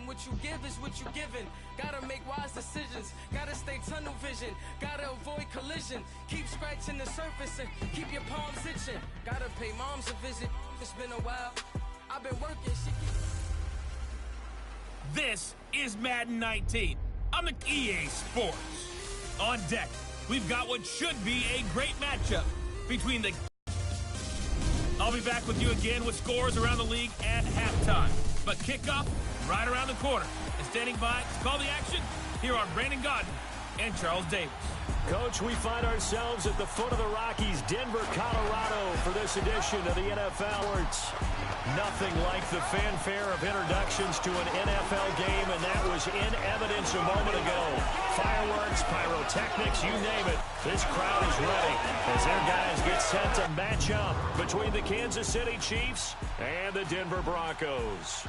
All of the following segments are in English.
what you give is what you given. Gotta make wise decisions, gotta stay tunnel vision, gotta avoid collision. Keep scratching the surface and keep your palms itching. Gotta pay moms a visit, it's been a while. I've been working, This is Madden 19 on the EA Sports. On deck, we've got what should be a great matchup between the... I'll be back with you again with scores around the league at halftime. But kickoff right around the corner. And standing by to call the action, here are Brandon Gaudin and Charles Davis. Coach, we find ourselves at the foot of the Rockies, Denver, Colorado, for this edition of the NFL Awards. Nothing like the fanfare of introductions to an NFL game, and that was in evidence a moment ago. Fireworks, pyrotechnics, you name it. This crowd is ready as their guys get set to match up between the Kansas City Chiefs and the Denver Broncos.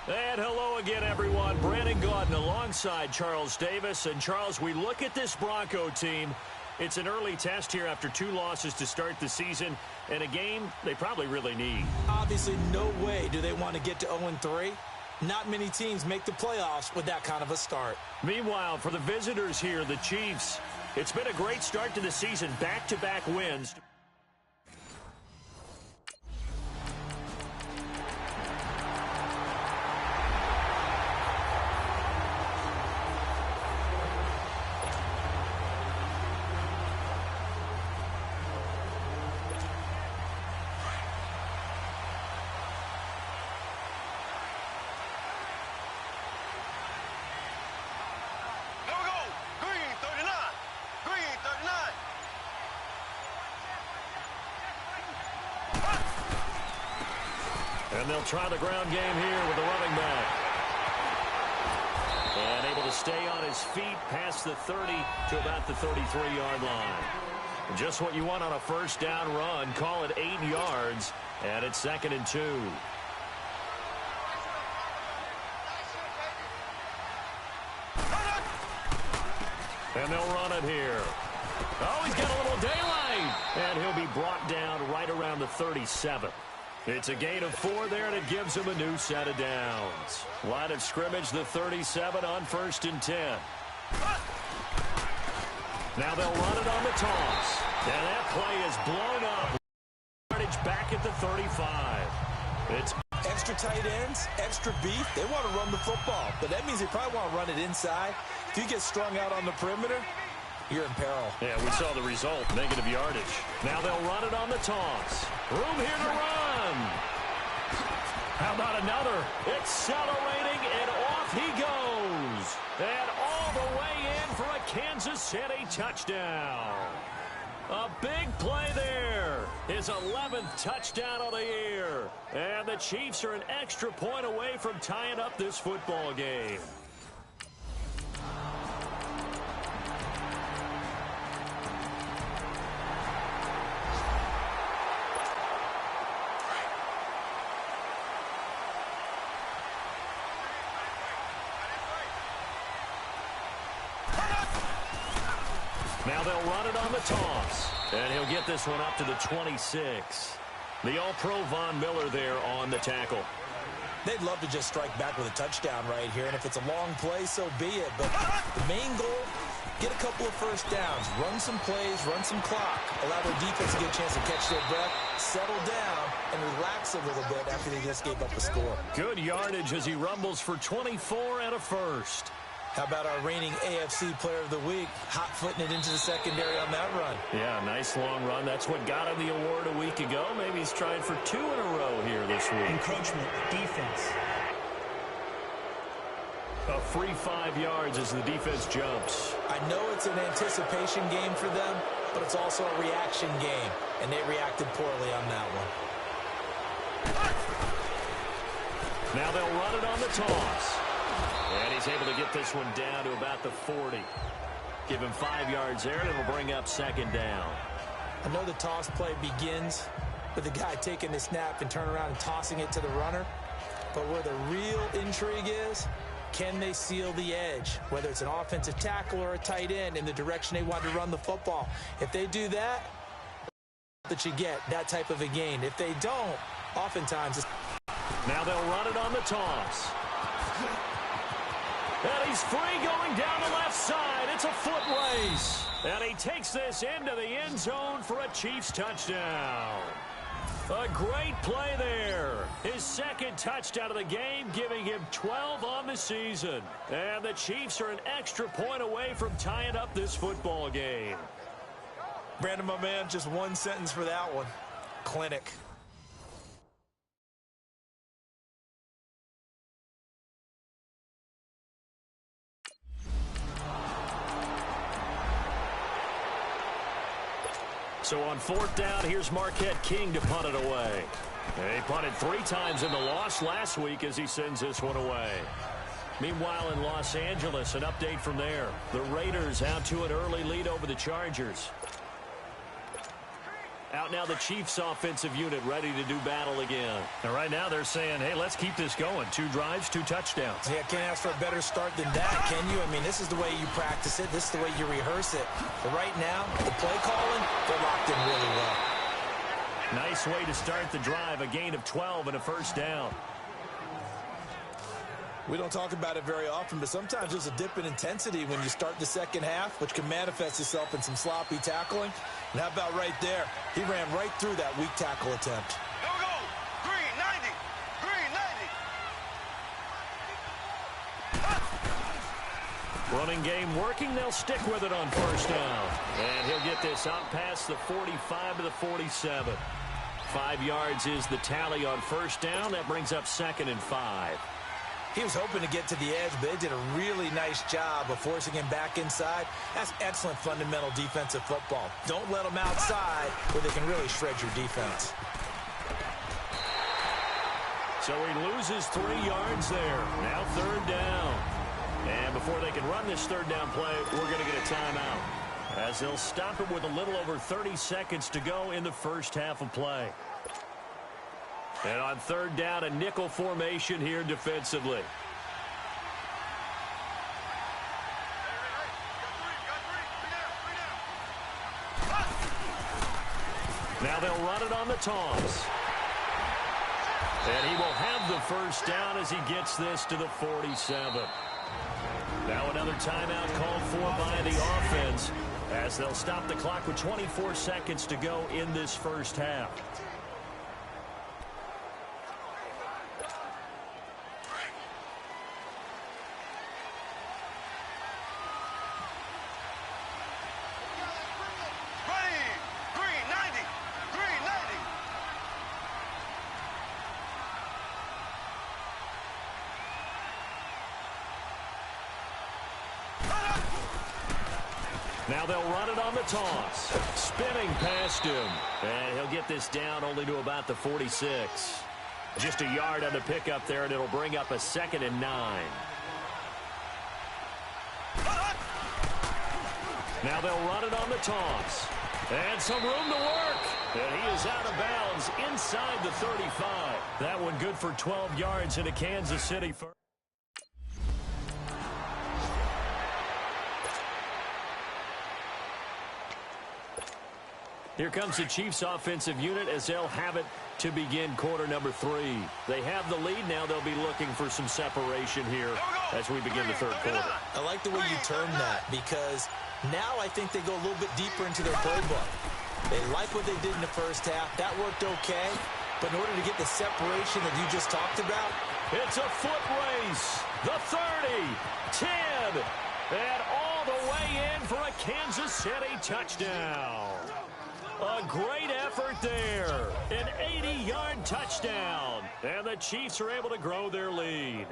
And hello again, everyone. Brandon Gaudin alongside Charles Davis. And, Charles, we look at this Bronco team. It's an early test here after 2 losses to start the season, and a game they probably really need. Obviously, no way do they want to get to 0-3. Not many teams make the playoffs with that kind of a start. Meanwhile, for the visitors here, the Chiefs, it's been a great start to the season. Back-to-back wins. And they'll try the ground game here with the running back. And able to stay on his feet past the 30 to about the 33-yard line. Just what you want on a first down run. Call it 8 yards, and it's 2nd and 2. And they'll run it here. Oh, he's got a little daylight. And he'll be brought down right around the 37. It's a gain of 4 there, and it gives him a new set of downs. Line of scrimmage, the 37 on 1st and 10. Now they'll run it on the toss. And that play is blown up. Yardage back at the 35. It's extra tight ends, extra beef. They want to run the football, but that means they probably want to run it inside. If you get strung out on the perimeter, you're in peril. Yeah, we saw the result, negative yardage. Now they'll run it on the toss. Room here to run. How about another? Accelerating, and off he goes. And all the way in for a Kansas City touchdown. A big play there. His 11th touchdown of the year. And the Chiefs are an extra point away from tying up this football game. Now they'll run it on the toss. And he'll get this one up to the 26. The All-Pro Von Miller there on the tackle. They'd love to just strike back with a touchdown right here. And if it's a long play, so be it. But the main goal, get a couple of first downs. Run some plays, run some clock. Allow their defense to get a chance to catch their breath, settle down, and relax a little bit after they just gave up a score. Good yardage as he rumbles for 24 and a first. How about our reigning AFC Player of the Week, hot-footing it into the secondary on that run? Yeah, nice long run. That's what got him the award a week ago. Maybe he's trying for 2 in a row here this week. Encroachment, defense. A free 5 yards as the defense jumps. I know it's an anticipation game for them, but it's also a reaction game, and they reacted poorly on that one. Now they'll run it on the toss. And he's able to get this one down to about the 40. Give him 5 yards there, and it'll bring up 2nd down. I know the toss play begins with the guy taking the snap and turning around and tossing it to the runner. But where the real intrigue is, can they seal the edge? Whether it's an offensive tackle or a tight end in the direction they want to run the football. If they do that you get that type of a gain. If they don't, oftentimes it's... Now they'll run it on the toss. And he's free going down the left side. It's a foot race. And he takes this into the end zone for a Chiefs touchdown. A great play there. His second touchdown of the game, giving him 12 on the season. And the Chiefs are an extra point away from tying up this football game. Brandon, my man, just one sentence for that one. Clinic. So on fourth down, here's Marquette King to punt it away. He punted 3 times in the loss last week as he sends this one away. Meanwhile, in Los Angeles, an update from there. The Raiders out to an early lead over the Chargers. Out now the Chiefs offensive unit ready to do battle again. And right now they're saying, hey, let's keep this going. 2 drives, 2 touchdowns. Yeah, can't ask for a better start than that, can you? I mean, this is the way you practice it. This is the way you rehearse it. But right now, the play calling, they're locked in really well. Nice way to start the drive. A gain of 12 and a first down. We don't talk about it very often, but sometimes there's a dip in intensity when you start the second half, which can manifest itself in some sloppy tackling. And how about right there? He ran right through that weak tackle attempt. Here we go. Green 90. Green 90. Running game working. They'll stick with it on first down. And he'll get this out past the 45 to the 47. 5 yards is the tally on first down. That brings up 2nd and 5. He was hoping to get to the edge, but they did a really nice job of forcing him back inside. That's excellent fundamental defensive football. Don't let them outside where they can really shred your defense. So he loses 3 yards there. Now 3rd down. And before they can run this 3rd down play, we're going to get a timeout, as they'll stop it with a little over 30 seconds to go in the first half of play. And on 3rd down, a nickel formation here defensively. Now they'll run it on the toss. And he will have the first down as he gets this to the 47. Now another timeout called for by the offense, as they'll stop the clock with 24 seconds to go in this first half. Now they'll run it on the toss. Spinning past him. And he'll get this down only to about the 46. Just a yard on the pickup there, and it'll bring up a 2nd and 9. Now they'll run it on the toss. And some room to work. And he is out of bounds inside the 35. That one good for 12 yards into Kansas City first. Here comes the Chiefs offensive unit as they'll have it to begin quarter number 3. They have the lead now. They'll be looking for some separation here as we begin the 3rd quarter. I like the way you term that, because now I think they go a little bit deeper into their playbook. They like what they did in the first half. That worked okay. But in order to get the separation that you just talked about, it's a foot race. The 30, 10, and all the way in for a Kansas City touchdown. A great effort there. An 80-yard touchdown. And the Chiefs are able to grow their lead.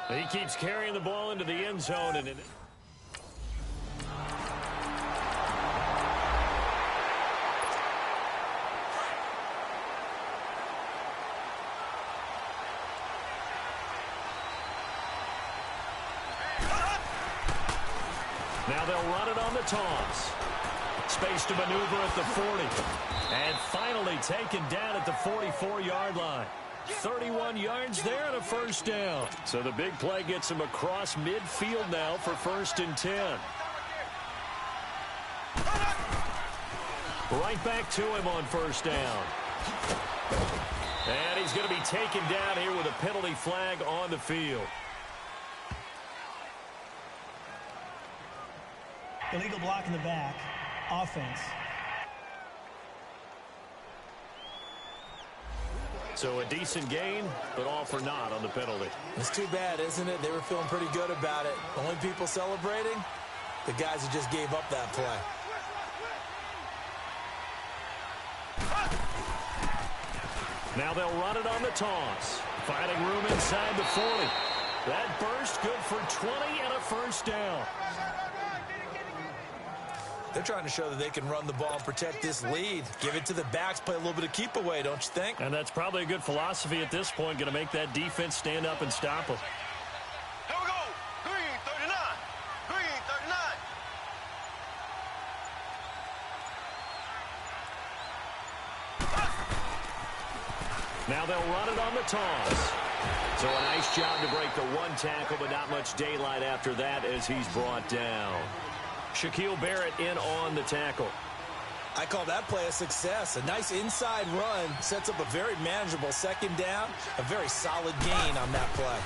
He keeps carrying the ball into the end zone. And now they'll run it on the toss. Space to maneuver at the 40. And finally taken down at the 44-yard line. 31 yards there and a first down. So the big play gets him across midfield now for 1st and 10. Right back to him on first down. And he's going to be taken down here with a penalty flag on the field. Illegal block in the back. Offense. So a decent gain, but all for naught on the penalty. It's too bad, isn't it? They were feeling pretty good about it. Only people celebrating, the guys who just gave up that play. Now they'll run it on the toss. Finding room inside the 40. That burst good for 20 and a first down. They're trying to show that they can run the ball and protect this lead. Give it to the backs, play a little bit of keep away, don't you think? And that's probably a good philosophy at this point. Going to make that defense stand up and stop them. Here we go. Green 39. Green 39. Now they'll run it on the toss. So a nice job to break the one tackle, but not much daylight after that as he's brought down. Shaquille Barrett in on the tackle. I call that play a success. A nice inside run sets up a very manageable second down. A very solid gain on that play.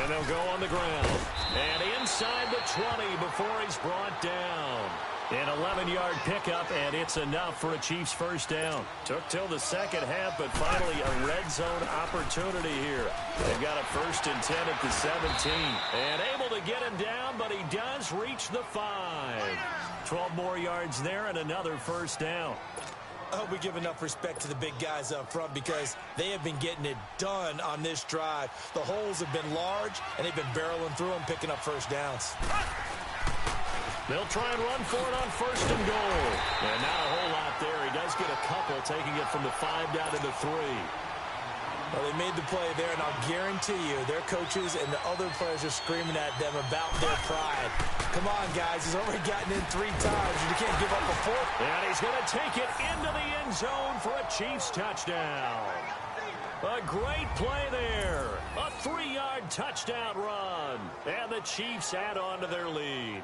And they'll go on the ground. And inside the 20 before he's brought down. An 11-yard pickup, and it's enough for a Chiefs first down. Took till the second half, but finally a red zone opportunity here. They've got a 1st and 10 at the 17. And able to get him down, but he does reach the 5. 12 more yards there and another first down. I hope we give enough respect to the big guys up front because they have been getting it done on this drive. The holes have been large, and they've been barreling through them, picking up first downs. They'll try and run for it on 1st and goal. And not a whole lot there. He does get a couple, taking it from the 5 down to the 3. Well, they made the play there, and I'll guarantee you their coaches and the other players are screaming at them about their pride. Come on, guys. He's already gotten in 3 times, and you can't give up a 4th. And he's going to take it into the end zone for a Chiefs touchdown. A great play there. A 3-yard touchdown run. And the Chiefs add on to their lead.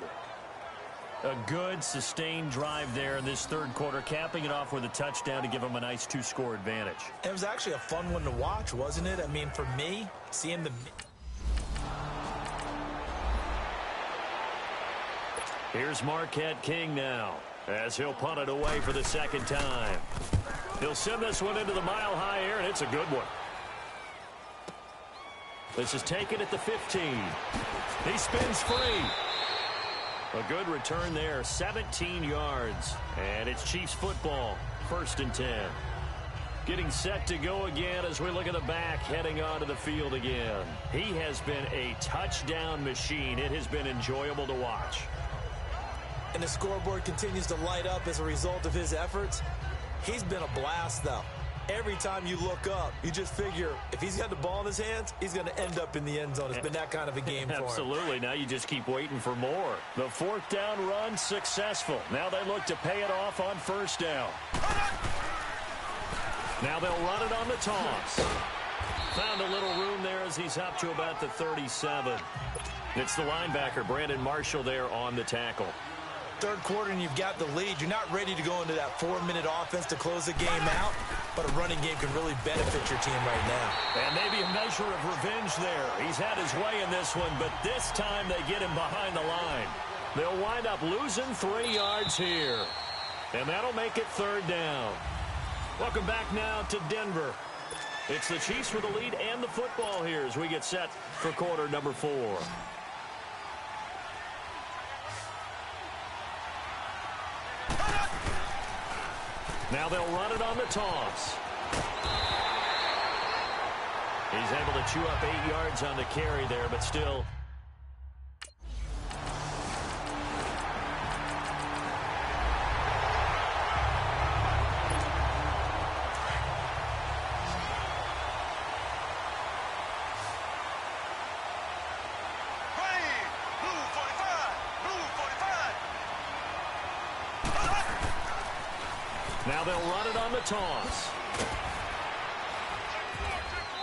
A good, sustained drive there in this third quarter, capping it off with a touchdown to give them a nice 2-score advantage. It was actually a fun one to watch, wasn't it? I mean, for me, seeing the... Here's Marquette King now, as he'll punt it away for the second time. He'll send this one into the mile-high air, and it's a good one. This is taken at the 15. He spins free. A good return there, 17 yards. And it's Chiefs football, 1st and 10. Getting set to go again as we look at the back, heading onto the field again. He has been a touchdown machine. It has been enjoyable to watch. And the scoreboard continues to light up as a result of his efforts. He's been a blast, though. Every time you look up, you just figure if he's got the ball in his hands, he's going to end up in the end zone. It's been that kind of a game for him. Absolutely. Now you just keep waiting for more. The 4th down run successful. Now they look to pay it off on 1st down. Now they'll run it on the toss. Found a little room there as he's up to about the 37. It's the linebacker, Brandon Marshall, there on the tackle. Third quarter and you've got the lead. You're not ready to go into that 4-minute offense to close the game out, but a running game can really benefit your team right now. And maybe a measure of revenge there. He's had his way in this one, but this time they get him behind the line. They'll wind up losing 3 yards here. And that'll make it 3rd down. Welcome back now to Denver. It's the Chiefs with the lead and the football here as we get set for quarter number 4. Now they'll run it on the toss. He's able to chew up 8 yards on the carry there, but still. Now they'll run it on the toss.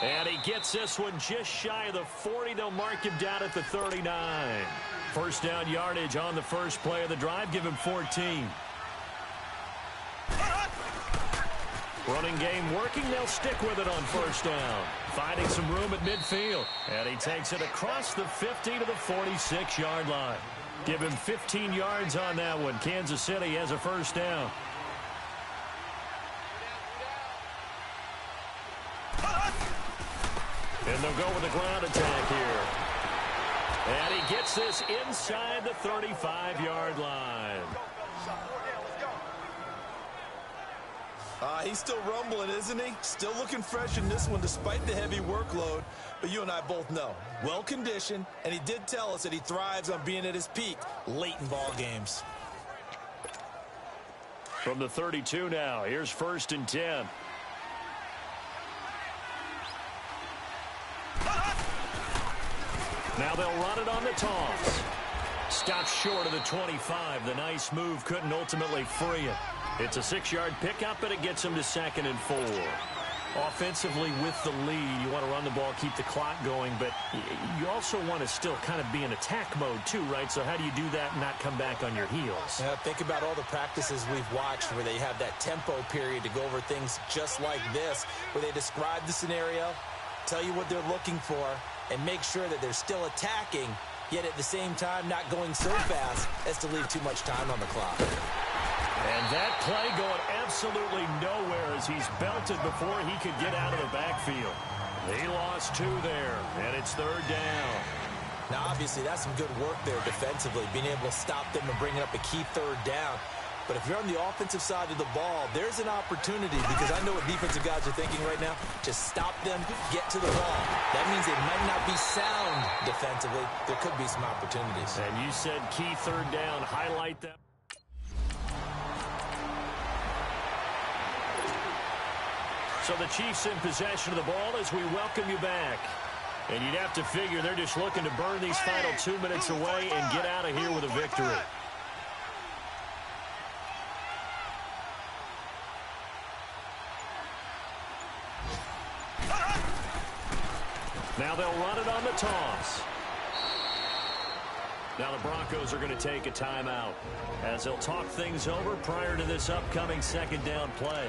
And he gets this one just shy of the 40. They'll mark him down at the 39. 1st down yardage on the first play of the drive. Give him 14. Running game working. They'll stick with it on first down. Finding some room at midfield. And he takes it across the 50 to the 46-yard line. Give him 15 yards on that one. Kansas City has a first down. And they'll go with a ground attack here. And he gets this inside the 35-yard line. He's still rumbling, isn't he? Still looking fresh in this one despite the heavy workload. But you and I both know, well-conditioned, and he did tell us that he thrives on being at his peak late in ball games. From the 32 now, here's 1st and 10. Now they'll run it on the toss. Stops short of the 25. The nice move couldn't ultimately free it. It's a 6-yard pickup, and it gets him to 2nd and 4. Offensively with the lead, you want to run the ball, keep the clock going, but you also want to still kind of be in attack mode too, right? So how do you do that and not come back on your heels? Yeah, think about all the practices we've watched where they have that tempo period to go over things just like this, where they describe the scenario, tell you what they're looking for, and make sure that they're still attacking, yet at the same time not going so fast as to leave too much time on the clock. And that play going absolutely nowhere as he's belted before he could get out of the backfield. He lost 2 there, and it's 3rd down. Now, obviously, that's some good work there defensively, being able to stop them and bringing up a key 3rd down. But if you're on the offensive side of the ball, there's an opportunity, because I know what defensive guys are thinking right now. Just stop them, get to the ball. That means they might not be sound defensively. There could be some opportunities. And you said key 3rd down. Highlight them. So the Chiefs in possession of the ball as we welcome you back. And you'd have to figure they're just looking to burn these final 2 minutes away and get out of here with a victory. Now they'll run it on the toss. Now the Broncos are going to take a timeout as they'll talk things over prior to this upcoming 2nd down play.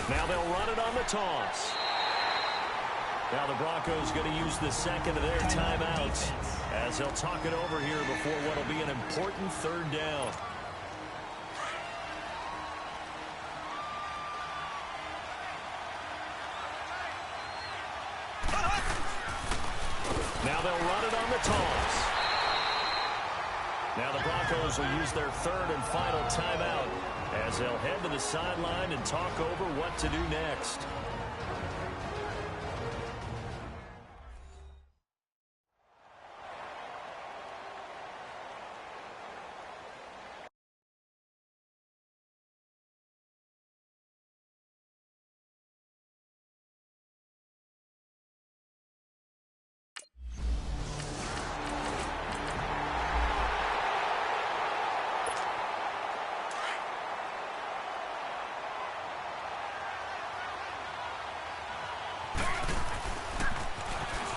Now they'll run it on the toss. Now the Broncos going to use the 2nd of their timeouts as they'll talk it over here before what will be an important 3rd down. Now they'll run it on the toss. Now the Broncos will use their 3rd and final timeout as they'll head to the sideline and talk over what to do next.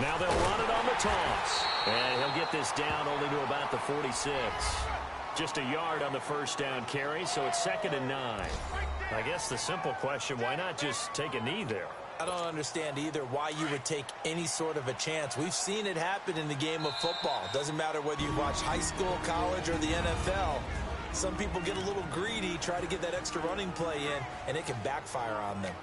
Now they'll run it on the toss. And he'll get this down only to about the 46. Just a yard on the 1st down carry, so it's 2nd and 9. I guess the simple question, why not just take a knee there? I don't understand either why you would take any sort of a chance. We've seen it happen in the game of football. Doesn't matter whether you watch high school, college, or the NFL. Some people get a little greedy, try to get that extra running play in, and it can backfire on them.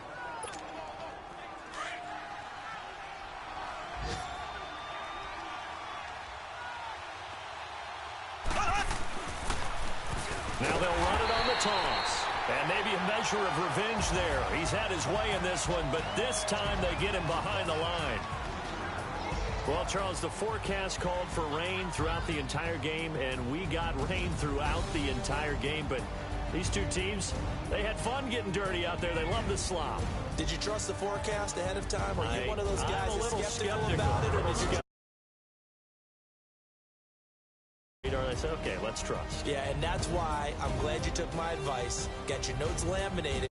Now they'll run it on the toss. And maybe a measure of revenge there. He's had his way in this one, but this time they get him behind the line. Well, Charles, the forecast called for rain throughout the entire game, and we got rain throughout the entire game. But these two teams, they had fun getting dirty out there. They love the slop. Did you trust the forecast ahead of time? Are you one of those guys that's skeptical about it? Or did you I said, okay, let's trust. Yeah, and that's why I'm glad you took my advice. Got your notes laminated.